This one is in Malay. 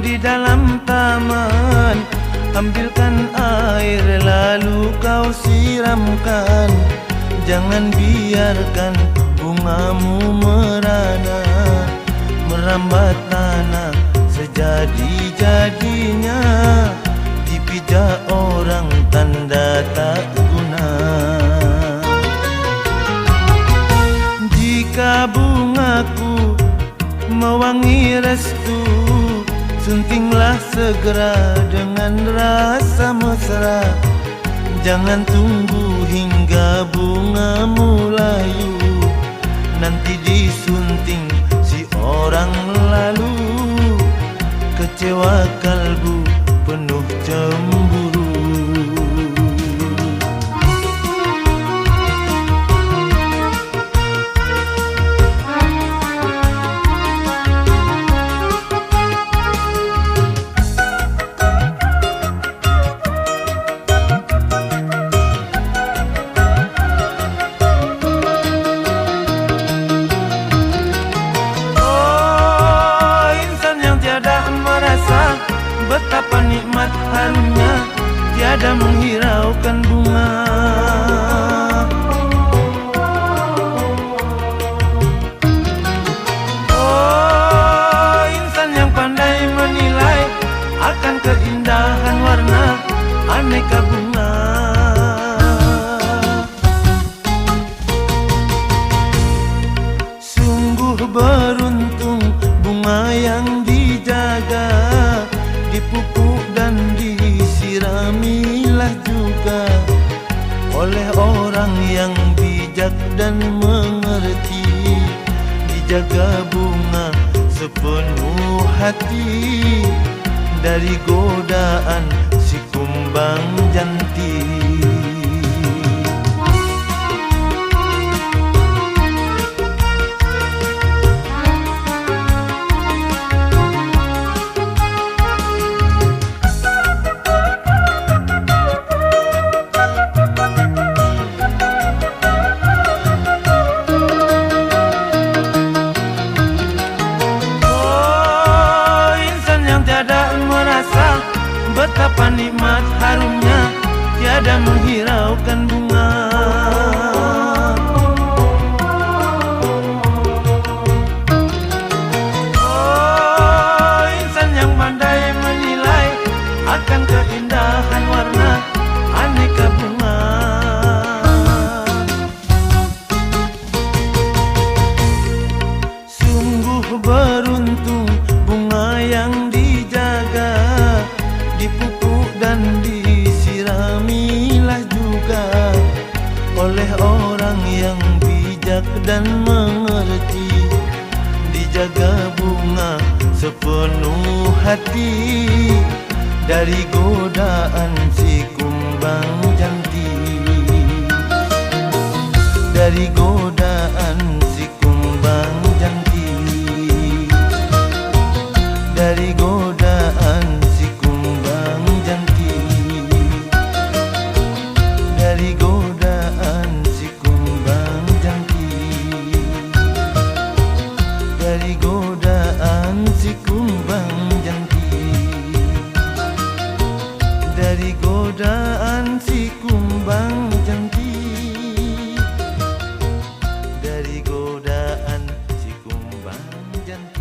di dalam taman, ambilkan air lalu kau siramkan. Jangan biarkan bungamu merana, merambat tanah sejadi-jadinya, dipijak orang tanda tak guna. Jika bungaku mewangi restu, suntinglah segera dengan rasa mesra. Jangan tunggu hingga bungamu layu, nanti disunting si orang lalu. Kecewa kalbu penuh cemburu. Betapa nikmat harumnya, tiada menghiraukan bunga. Oh, insan yang pandai menilai akan keindahan warna aneka bunga. Sungguh beruntung bunga yang dijaga, dipupuk dan disiramilah juga oleh orang yang bijak dan mengerti. Dijaga bunga sepenuh hati dari godaan si kumbang janti. Betapa nikmat harumnya, tiada menghiraukan bunga. Oh, insan yang pandai menilai akan keindahan warna aneka bunga. Sungguh beruntung bunga yang dijaga, dipupuk dan disiramilah juga oleh orang yang bijak dan mengerti. Dijaga bunga sepenuh hati dari godaan si kumbang janti. Dari godaan si kumbang janti. Dari godaan si kumbang janti. Dari godaan si kumbang janti. Dari godaan si kumbang janti. Dari godaan si kumbang janti. Dari godaan si kumbang janti.